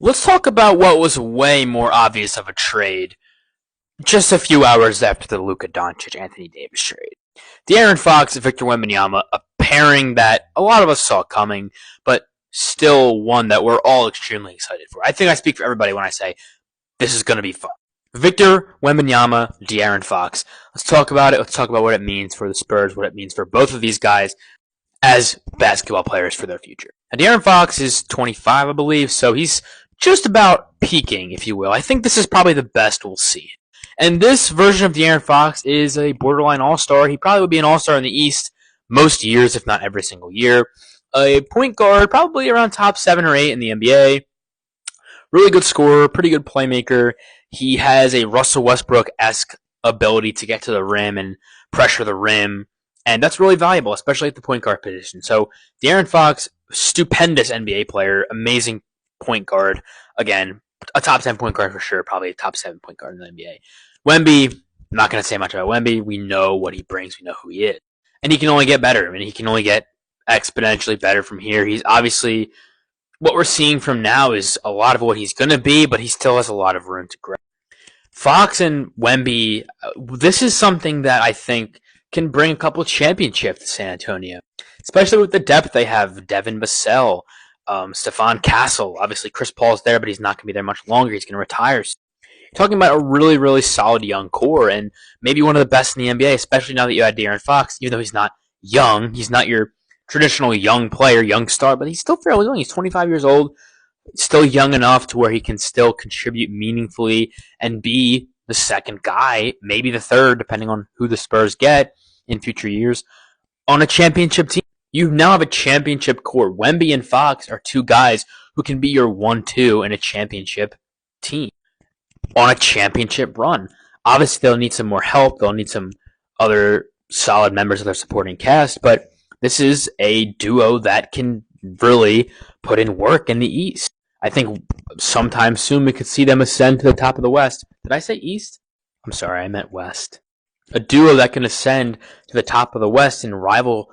Let's talk about what was way more obvious of a trade just a few hours after the Luka Doncic Anthony Davis trade. De'Aaron Fox and Victor Wembanyama, a pairing that a lot of us saw coming, but still one that we're all extremely excited for. I think I speak for everybody when I say this is going to be fun. Victor Wembanyama, De'Aaron Fox. Let's talk about it. Let's talk about what it means for the Spurs, what it means for both of these guys as basketball players for their future. Now, De'Aaron Fox is 25, I believe, so he's just about peaking, if you will. I think this is probably the best we'll see. And this version of De'Aaron Fox is a borderline all-star. He probably would be an all-star in the East most years, if not every single year. A point guard, probably around top 7 or 8 in the NBA. Really good scorer, pretty good playmaker. He has a Russell Westbrook-esque ability to get to the rim and pressure the rim. And that's really valuable, especially at the point guard position. So De'Aaron Fox, stupendous NBA player, amazing point guard. Again, a top 10 point guard for sure, probably a top 7 point guard in the NBA. Wemby, I'm not going to say much about Wemby. We know what he brings. We know who he is. And he can only get better. I mean, he can only get exponentially better from here. He's obviously, what we're seeing from now is a lot of what he's going to be, but he still has a lot of room to grow. Fox and Wemby, this is something that I think can bring a couple of championships to San Antonio, especially with the depth they have. Devin Vassell, Stephon Castle, obviously Chris Paul's there, but he's not going to be there much longer. He's going to retire. So you're talking about a really, really solid young core, and maybe one of the best in the NBA, especially now that you add De'Aaron Fox, even though he's not young. He's not your traditional young player, young star, but he's still fairly young. He's 25 years old, still young enough to where he can still contribute meaningfully and be the second guy, maybe the third, depending on who the Spurs get in future years, on a championship team. You now have a championship core. Wemby and Fox are two guys who can be your 1-2 in a championship team on a championship run. Obviously, they'll need some more help. They'll need some other solid members of their supporting cast, but this is a duo that can really put in work in the East. I think sometime soon we could see them ascend to the top of the West. Did I say East? I'm sorry, I meant West. A duo that can ascend to the top of the West and rival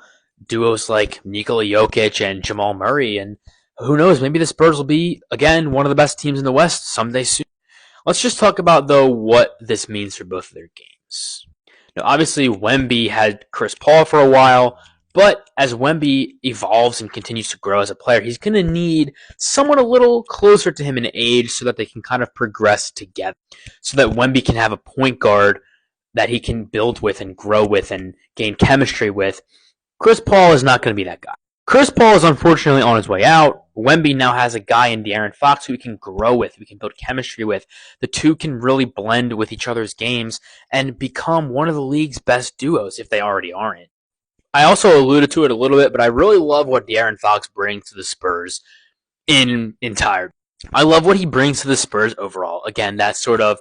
duos like Nikola Jokic and Jamal Murray. And who knows, maybe the Spurs will be, again, one of the best teams in the West someday soon. Let's just talk about, though, what this means for both of their games. Now, obviously, Wemby had Chris Paul for a while, but as Wemby evolves and continues to grow as a player, he's going to need someone a little closer to him in age so that they can kind of progress together, so that Wemby can have a point guard that he can build with and grow with and gain chemistry with. Chris Paul is not going to be that guy. Chris Paul is unfortunately on his way out. Wemby now has a guy in De'Aaron Fox who he can grow with, who he can build chemistry with. The two can really blend with each other's games and become one of the league's best duos if they already aren't. I also alluded to it a little bit, but I really love what De'Aaron Fox brings to the Spurs in entirety. I love what he brings to the Spurs overall. Again, that sort of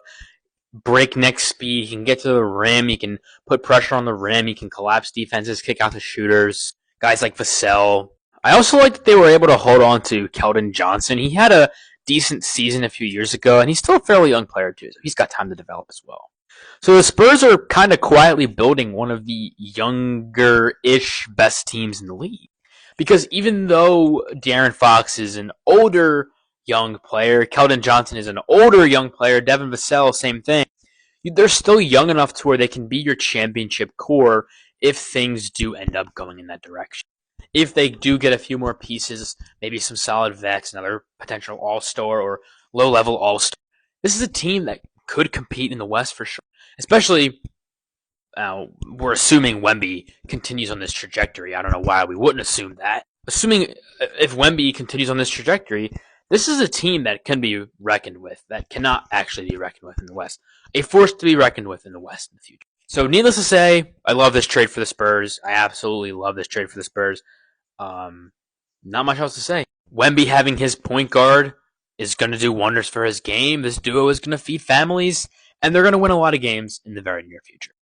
breakneck speed. He can get to the rim. He can put pressure on the rim. He can collapse defenses, kick out the shooters. Guys like Vassell. I also like that they were able to hold on to Keldon Johnson. He had a decent season a few years ago, and he's still a fairly young player too, so he's got time to develop as well. So the Spurs are kind of quietly building one of the younger-ish best teams in the league. Because even though De'Aaron Fox is an older young player, Keldon Johnson is an older young player, Devin Vassell, same thing, they're still young enough to where they can be your championship core if things do end up going in that direction. If they do get a few more pieces, maybe some solid vets, another potential all-star or low-level all-star, this is a team that could compete in the West for sure. Especially, we're assuming Wemby continues on this trajectory. I don't know why we wouldn't assume that. Assuming if Wemby continues on this trajectory, this is a team that can be reckoned with, that cannot actually be reckoned with in the West. A force to be reckoned with in the West in the future. So needless to say, I love this trade for the Spurs. I absolutely love this trade for the Spurs. Not much else to say. Wemby having his point guard is going to do wonders for his game. This duo is going to feed families, and they're going to win a lot of games in the very near future.